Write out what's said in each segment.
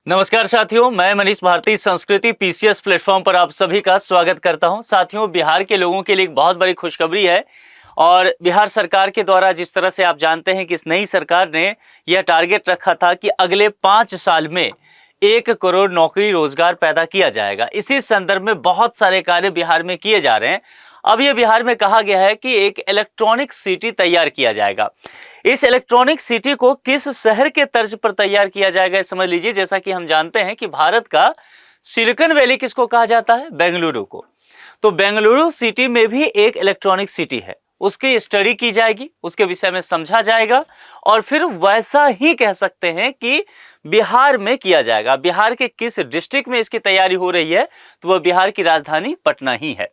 नमस्कार साथियों, मैं मनीष भारती संस्कृति पीसीएस प्लेटफॉर्म पर आप सभी का स्वागत करता हूं। साथियों, बिहार के लोगों के लिए एक बहुत बड़ी खुशखबरी है और बिहार सरकार के द्वारा जिस तरह से आप जानते हैं कि इस नई सरकार ने यह टारगेट रखा था कि अगले 5 साल में 1 करोड़ नौकरी रोजगार पैदा किया जाएगा। इसी संदर्भ में बहुत सारे कार्य बिहार में किए जा रहे हैं। अब ये बिहार में कहा गया है कि एक इलेक्ट्रॉनिक सिटी तैयार किया जाएगा। इस इलेक्ट्रॉनिक सिटी को किस शहर के तर्ज पर तैयार किया जाएगा समझ लीजिए। जैसा कि हम जानते हैं कि भारत का सिलिकॉन वैली किसको कहा जाता है? बेंगलुरु को। तो बेंगलुरु सिटी में भी एक इलेक्ट्रॉनिक सिटी है, उसकी स्टडी की जाएगी, उसके विषय में समझा जाएगा और फिर वैसा ही कह सकते हैं कि बिहार में किया जाएगा। बिहार के किस डिस्ट्रिक्ट में इसकी तैयारी हो रही है? तो वह बिहार की राजधानी पटना ही है।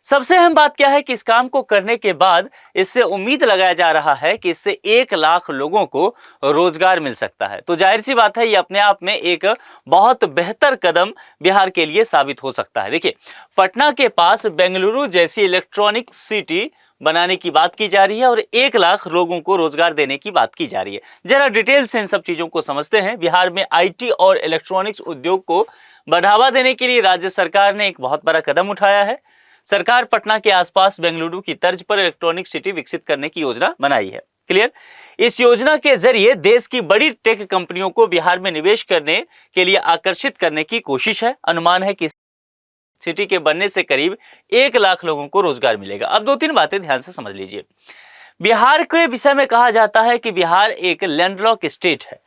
सबसे अहम बात क्या है कि इस काम को करने के बाद इससे उम्मीद लगाया जा रहा है कि इससे 1 लाख लोगों को रोजगार मिल सकता है। तो जाहिर सी बात है, ये अपने आप में एक बहुत बेहतर कदम बिहार के लिए साबित हो सकता है। देखिए, पटना के पास बेंगलुरु जैसी इलेक्ट्रॉनिक सिटी बनाने की बात की जा रही है और 1 लाख लोगों को रोजगार देने की बात की जा रही है। जरा डिटेल से इन सब चीजों को समझते हैं। बिहार में आईटी और इलेक्ट्रॉनिक्स उद्योग को बढ़ावा देने के लिए राज्य सरकार ने एक बहुत बड़ा कदम उठाया है। सरकार पटना के आसपास बेंगलुरु की तर्ज पर इलेक्ट्रॉनिक सिटी विकसित करने की योजना बनाई है। क्लियर? इस योजना के जरिए देश की बड़ी टेक कंपनियों को बिहार में निवेश करने के लिए आकर्षित करने की कोशिश है। अनुमान है कि सिटी के बनने से करीब 1 लाख लोगों को रोजगार मिलेगा। अब 2-3 बातें ध्यान से समझ लीजिए। बिहार के विषय में कहा जाता है कि बिहार एक लैंडलॉक स्टेट है,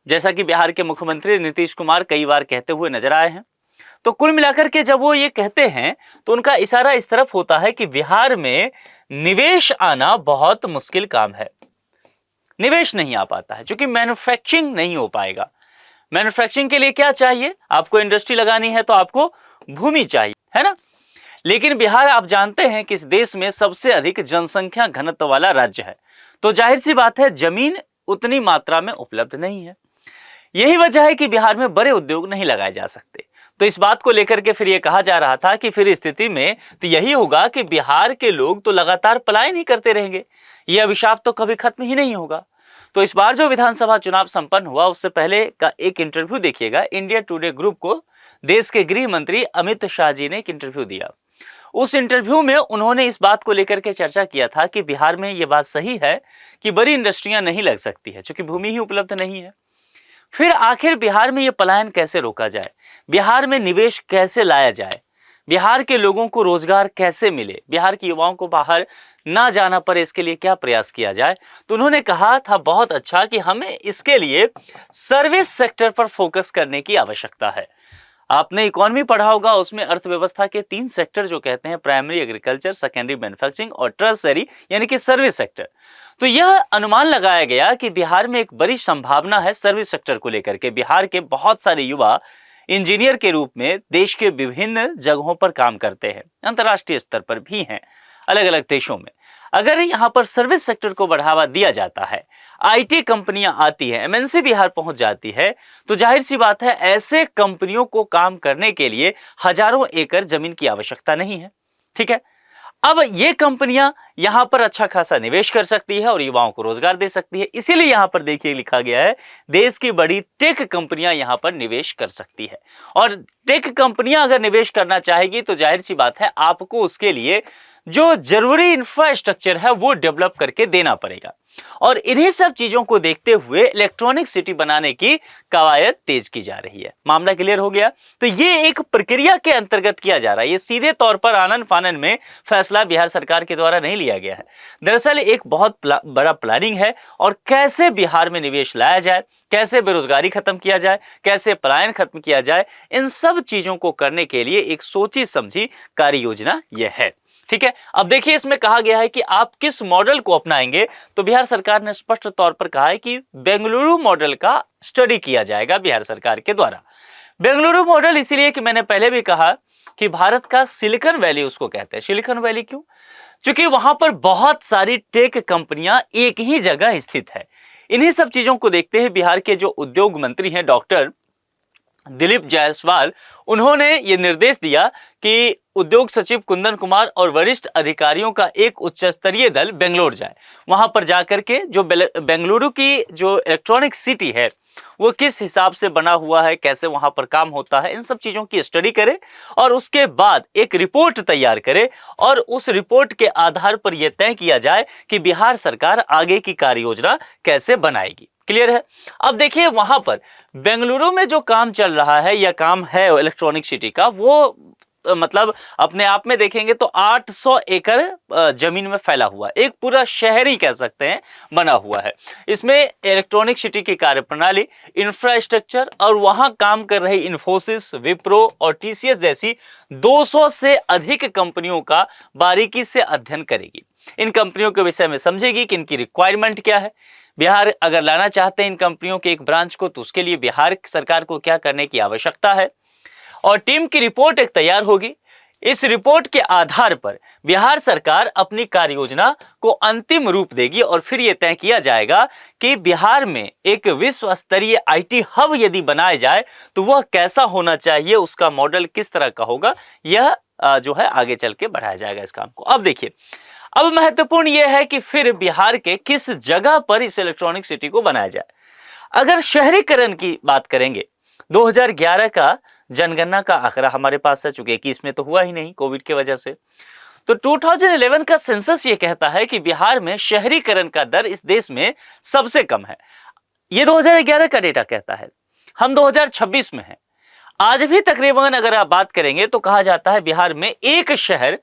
जैसा कि बिहार के मुख्यमंत्री नीतीश कुमार कई बार कहते हुए नजर आए हैं। तो कुल मिलाकर के जब वो ये कहते हैं तो उनका इशारा इस तरफ होता है कि बिहार में निवेश आना बहुत मुश्किल काम है। निवेश नहीं आ पाता है क्योंकि मैन्युफैक्चरिंग नहीं हो पाएगा। मैन्युफैक्चरिंग के लिए क्या चाहिए? आपको इंडस्ट्री लगानी है तो आपको भूमि चाहिए, है ना? लेकिन बिहार आप जानते हैं कि इस देश में सबसे अधिक जनसंख्या घनत्व वाला राज्य है, तो जाहिर सी बात है जमीन उतनी मात्रा में उपलब्ध नहीं है। यही वजह है कि बिहार में बड़े उद्योग नहीं लगाए जा सकते। तो इस बात को लेकर के फिर ये कहा जा रहा था कि फिर स्थिति में तो यही होगा कि बिहार के लोग तो लगातार पलायन ही करते रहेंगे, यह अभिशाप तो कभी खत्म ही नहीं होगा। तो इस बार जो विधानसभा चुनाव संपन्न हुआ उससे पहले का एक इंटरव्यू देखिएगा। इंडिया टुडे ग्रुप को देश के गृह मंत्री अमित शाह जी ने एक इंटरव्यू दिया। उस इंटरव्यू में उन्होंने इस बात को लेकर के चर्चा किया था कि बिहार में यह बात सही है कि बड़ी इंडस्ट्रियां नहीं लग सकती है क्योंकि भूमि ही उपलब्ध नहीं है। फिर आखिर बिहार में यह पलायन कैसे रोका जाए, बिहार में निवेश कैसे लाया जाए, बिहार के लोगों को रोजगार कैसे मिले, बिहार के युवाओं को बाहर ना जाना पड़े, इसके लिए क्या प्रयास किया जाए। तो उन्होंने कहा था बहुत अच्छा कि हमें इसके लिए सर्विस सेक्टर पर फोकस करने की आवश्यकता है। आपने इकोनॉमी पढ़ा होगा, उसमें अर्थव्यवस्था के 3 सेक्टर जो कहते हैं प्राइमरी एग्रीकल्चर, सेकेंडरी मैन्युफैक्चरिंग और टर्शियरी यानी कि सर्विस सेक्टर। तो यह अनुमान लगाया गया कि बिहार में एक बड़ी संभावना है सर्विस सेक्टर को लेकर के। बिहार के बहुत सारे युवा इंजीनियर के रूप में देश के विभिन्न जगहों पर काम करते हैं, अंतर्राष्ट्रीय स्तर पर भी हैं, अलग अलग देशों में। अगर यहाँ पर सर्विस सेक्टर को बढ़ावा दिया जाता है, आईटी कंपनियां आती है, एमएनसी बिहार पहुंच जाती है, तो जाहिर सी बात है ऐसे कंपनियों को काम करने के लिए हजारों एकड़ जमीन की आवश्यकता नहीं है। ठीक है, अब ये कंपनियां यहां पर अच्छा खासा निवेश कर सकती है और युवाओं को रोजगार दे सकती है। इसीलिए यहां पर देखिए लिखा गया है देश की बड़ी टेक कंपनियां यहां पर निवेश कर सकती है। और टेक कंपनियां अगर निवेश करना चाहेगी तो जाहिर सी बात है आपको उसके लिए जो जरूरी इंफ्रास्ट्रक्चर है वो डेवलप करके देना पड़ेगा। और इन्हीं सब चीजों को देखते हुए इलेक्ट्रॉनिक सिटी बनाने की कवायद तेज की जा रही है। मामला क्लियर हो गया? तो ये एक प्रक्रिया के अंतर्गत किया जा रहा है, ये सीधे तौर पर आनन फानन में फैसला बिहार सरकार के द्वारा नहीं लिया गया है। दरअसल एक बहुत बड़ा प्लानिंग है और कैसे बिहार में निवेश लाया जाए, कैसे बेरोजगारी खत्म किया जाए, कैसे पलायन खत्म किया जाए, इन सब चीजों को करने के लिए एक सोची समझी कार्य योजना यह है। ठीक है, अब देखिए इसमें कहा गया है कि आप किस मॉडल को अपनाएंगे। तो बिहार सरकार ने स्पष्ट तौर पर कहा है कि बेंगलुरु मॉडल का स्टडी किया जाएगा बिहार सरकार के द्वारा। बेंगलुरु मॉडल इसीलिए कि मैंने पहले भी कहा कि भारत का सिलिकॉन वैली उसको कहते हैं। सिलिकॉन वैली क्यों? क्योंकि वहां पर बहुत सारी टेक कंपनियां एक ही जगह स्थित है। इन्हीं सब चीजों को देखते हुए बिहार के जो उद्योग मंत्री हैं डॉक्टर दिलीप जायसवाल, उन्होंने ये निर्देश दिया कि उद्योग सचिव कुंदन कुमार और वरिष्ठ अधिकारियों का एक उच्च स्तरीय दल बेंगलोर जाए। वहां पर जाकर के जो बेंगलुरु की जो इलेक्ट्रॉनिक सिटी है वो किस हिसाब से बना हुआ है, कैसे वहां पर काम होता है, इन सब चीजों की स्टडी करे और उसके बाद एक रिपोर्ट तैयार करे और उस रिपोर्ट के आधार पर यह तय किया जाए कि बिहार सरकार आगे की कार्य योजना कैसे बनाएगी। क्लियर है। अब देखिए वहां पर बेंगलुरु में जो काम चल रहा है या काम है इलेक्ट्रॉनिक सिटी का, वो मतलब अपने आप में देखेंगे तो 800 एकड़ जमीन में फैला हुआ एक पूरा शहर ही कह सकते हैं बना हुआ है। इसमें इलेक्ट्रॉनिक सिटी की कार्यप्रणाली, इंफ्रास्ट्रक्चर और वहां काम कर रही इन्फोसिस, विप्रो और टीसीएस जैसी 200 से अधिक कंपनियों का बारीकी से अध्ययन करेगी। इन कंपनियों के विषय में समझेगी कि इनकी रिक्वायरमेंट क्या है। बिहार अगर लाना चाहते हैं इन कंपनियों के एक ब्रांच को, तो उसके लिए बिहार सरकार को क्या करने की आवश्यकता है, और टीम की रिपोर्ट एक तैयार होगी। इस रिपोर्ट के आधार पर बिहार सरकार अपनी कार्य योजना को अंतिम रूप देगी और फिर यह तय किया जाएगा कि बिहार में एक विश्व स्तरीय आईटी हब यदि बनाया जाए तो वह कैसा होना चाहिए, उसका मॉडल किस तरह का होगा, यह जो है आगे चल के बढ़ाया जाएगा इस काम को। अब देखिए, अब महत्वपूर्ण यह है कि फिर बिहार के किस जगह पर इस इलेक्ट्रॉनिक सिटी को बनाया जाए। अगर शहरीकरण की बात करेंगे, 2011 का जनगणना का आंकड़ा हमारे पास है, चूंकि 21 में तो हुआ ही नहीं कोविड की वजह से, तो 2011 का सेंसस ये कहता है कि बिहार में शहरीकरण का दर इस देश में सबसे कम है। ये 2011 का डेटा कहता है, हम 2026 में हैं। आज भी तकरीबन अगर आप बात करेंगे तो कहा जाता है बिहार में एक शहर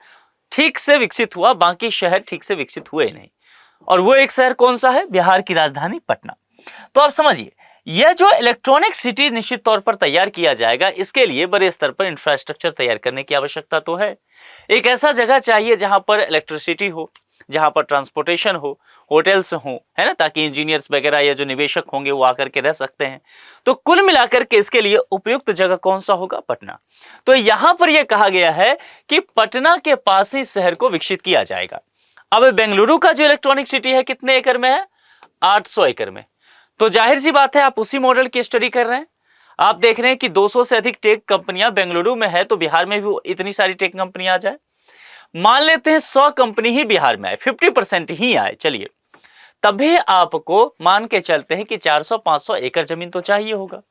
ठीक से विकसित हुआ, बाकी शहर ठीक से विकसित हुए नहीं। और वो एक शहर कौन सा है? बिहार की राजधानी पटना। तो आप समझिए, यह जो इलेक्ट्रॉनिक सिटी निश्चित तौर पर तैयार किया जाएगा, इसके लिए बड़े स्तर पर इंफ्रास्ट्रक्चर तैयार करने की आवश्यकता तो है। एक ऐसा जगह चाहिए जहां पर इलेक्ट्रिसिटी हो, जहां पर ट्रांसपोर्टेशन हो, होटल्स हो, है ना, ताकि इंजीनियर्स वगैरह या जो निवेशक होंगे वो आकर के रह सकते हैं। तो कुल मिलाकर के इसके लिए उपयुक्त जगह कौन सा होगा? पटना। तो यहां पर यह कहा गया है कि पटना के पास ही शहर को विकसित किया जाएगा। अब बेंगलुरु का जो इलेक्ट्रॉनिक सिटी है कितने एकड़ में है? 800 एकड़ में। तो जाहिर सी बात है आप उसी मॉडल की स्टडी कर रहे हैं। आप देख रहे हैं कि 200 से अधिक टेक कंपनियां बेंगलुरु में है, तो बिहार में भी इतनी सारी टेक कंपनियां आ जाए। मान लेते हैं 100 कंपनी ही बिहार में आए, 50% ही आए, चलिए, तभी आपको मान के चलते हैं कि 400-500 एकड़ जमीन तो चाहिए होगा।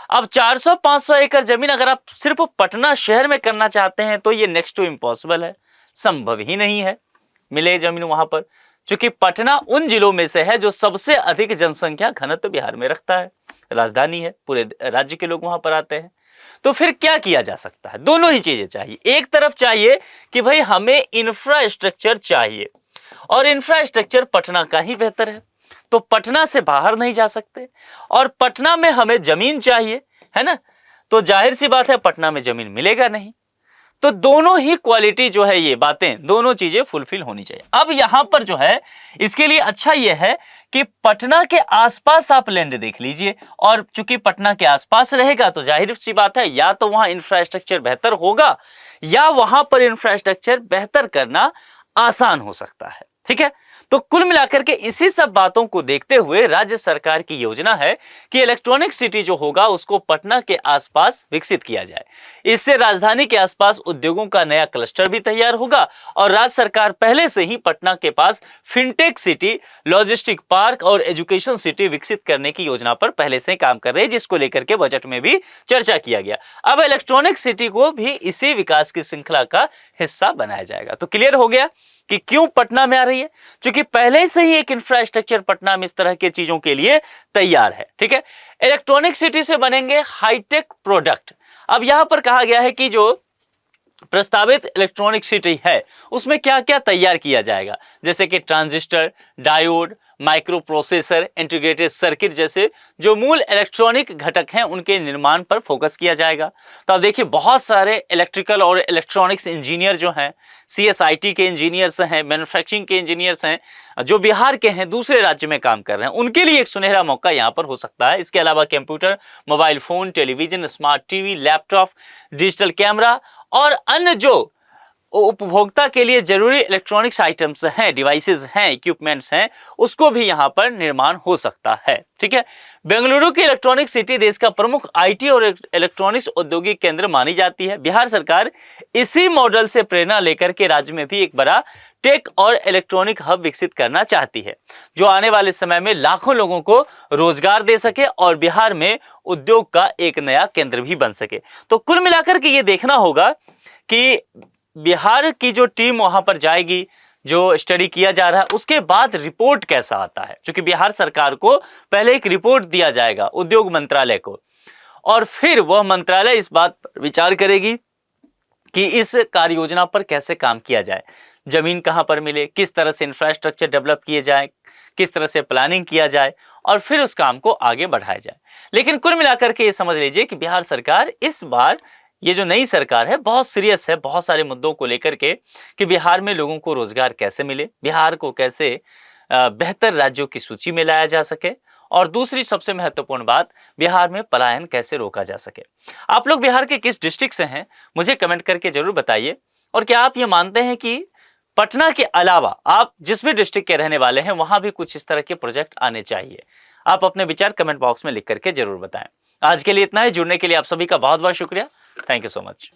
अब 400-500 एकड़ जमीन अगर आप सिर्फ पटना शहर में करना चाहते हैं तो ये नेक्स्ट टू इम्पॉसिबल है, संभव ही नहीं है मिले जमीन वहां पर, क्योंकि पटना उन जिलों में से है जो सबसे अधिक जनसंख्या घनत्व बिहार में रखता है, राजधानी है, पूरे राज्य के लोग वहां पर आते हैं। तो फिर क्या किया जा सकता है? दोनों ही चीजें चाहिए। एक तरफ चाहिए कि भाई हमें इंफ्रास्ट्रक्चर चाहिए, और इंफ्रास्ट्रक्चर पटना का ही बेहतर है, तो पटना से बाहर नहीं जा सकते, और पटना में हमें जमीन चाहिए, है ना, तो जाहिर सी बात है पटना में जमीन मिलेगा नहीं। तो दोनों ही क्वालिटी जो है, ये बातें दोनों चीजें फुलफिल होनी चाहिए। अब यहां पर जो है इसके लिए अच्छा यह है कि पटना के आसपास आप लैंड देख लीजिए, और चूंकि पटना के आसपास रहेगा तो जाहिर सी बात है या तो वहां इंफ्रास्ट्रक्चर बेहतर होगा या वहां पर इंफ्रास्ट्रक्चर बेहतर करना आसान हो सकता है। ठीक है, तो कुल मिलाकर के इसी सब बातों को देखते हुए राज्य सरकार की योजना है कि इलेक्ट्रॉनिक सिटी जो होगा उसको पटना के आसपास विकसित किया जाए। इससे राजधानी के आसपास उद्योगों का नया क्लस्टर भी तैयार होगा, और राज्य सरकार पहले से ही पटना के पास फिनटेक सिटी, लॉजिस्टिक पार्क और एजुकेशन सिटी विकसित करने की योजना पर पहले से काम कर रही है, जिसको लेकर के बजट में भी चर्चा किया गया। अब इलेक्ट्रॉनिक सिटी को भी इसी विकास की श्रृंखला का हिस्सा बनाया जाएगा। तो क्लियर हो गया कि क्यों पटना में आ रही है, क्योंकि पहले से ही एक इंफ्रास्ट्रक्चर पटना में इस तरह के चीजों के लिए तैयार है। ठीक है, इलेक्ट्रॉनिक सिटी से बनेंगे हाईटेक प्रोडक्ट। अब यहां पर कहा गया है कि जो प्रस्तावित इलेक्ट्रॉनिक सिटी है उसमें क्या क्या तैयार किया जाएगा, जैसे कि transistor, diode, micro processor, integrated circuit जैसे जो मूल इलेक्ट्रॉनिक घटक हैं उनके निर्माण पर फोकस किया जाएगा। तो अब देखिए, बहुत सारे इलेक्ट्रिकल और इलेक्ट्रॉनिक्स इंजीनियर जो हैं, CSIT के इंजीनियर्स हैं, मैन्युफैक्चरिंग के इंजीनियर्स हैं, जो बिहार के हैं, दूसरे राज्य में काम कर रहे हैं, उनके लिए एक सुनहरा मौका यहाँ पर हो सकता है। इसके अलावा computer, mobile phone, television, smart TV, laptop, digital camera और अन्य जो उपभोक्ता के लिए जरूरी इलेक्ट्रॉनिक्स आइटम्स हैं, डिवाइसेस हैं, इक्विपमेंट्स हैं, उसको भी यहाँ पर निर्माण हो सकता है। ठीक है, बेंगलुरु की इलेक्ट्रॉनिक सिटी देश का प्रमुख आईटी और इलेक्ट्रॉनिक्स औद्योगिक केंद्र मानी जाती है। बिहार सरकार इसी मॉडल से प्रेरणा लेकर के राज्य में भी एक बड़ा टेक और इलेक्ट्रॉनिक हब विकसित करना चाहती है, जो आने वाले समय में लाखों लोगों को रोजगार दे सके और बिहार में उद्योग का एक नया केंद्र भी बन सके। तो कुल मिलाकर के ये देखना होगा कि बिहार की जो टीम वहां पर जाएगी, जो स्टडी किया जा रहा है, उसके बाद रिपोर्ट कैसा आता है, क्योंकि बिहार सरकार को पहले एक रिपोर्ट दिया जाएगा उद्योग मंत्रालय को, और फिर वह मंत्रालय इस बात पर विचार करेगी कि इस कार्य योजना पर कैसे काम किया जाए, जमीन कहां पर मिले, किस तरह से इंफ्रास्ट्रक्चर डेवलप किए जाए, किस तरह से प्लानिंग किया जाए और फिर उस काम को आगे बढ़ाया जाए। लेकिन कुल मिलाकर के ये समझ लीजिए कि बिहार सरकार इस बार, ये जो नई सरकार है, बहुत सीरियस है बहुत सारे मुद्दों को लेकर के कि बिहार में लोगों को रोजगार कैसे मिले, बिहार को कैसे बेहतर राज्यों की सूची में लाया जा सके, और दूसरी सबसे महत्वपूर्ण बात, बिहार में पलायन कैसे रोका जा सके। आप लोग बिहार के किस डिस्ट्रिक्ट से हैं मुझे कमेंट करके जरूर बताइए, और क्या आप ये मानते हैं कि पटना के अलावा आप जिस भी डिस्ट्रिक्ट के रहने वाले हैं वहां भी कुछ इस तरह के प्रोजेक्ट आने चाहिए? आप अपने विचार कमेंट बॉक्स में लिख करके जरूर बताएं। आज के लिए इतना ही। जुड़ने के लिए आप सभी का बहुत बहुत शुक्रिया। Thank you so much.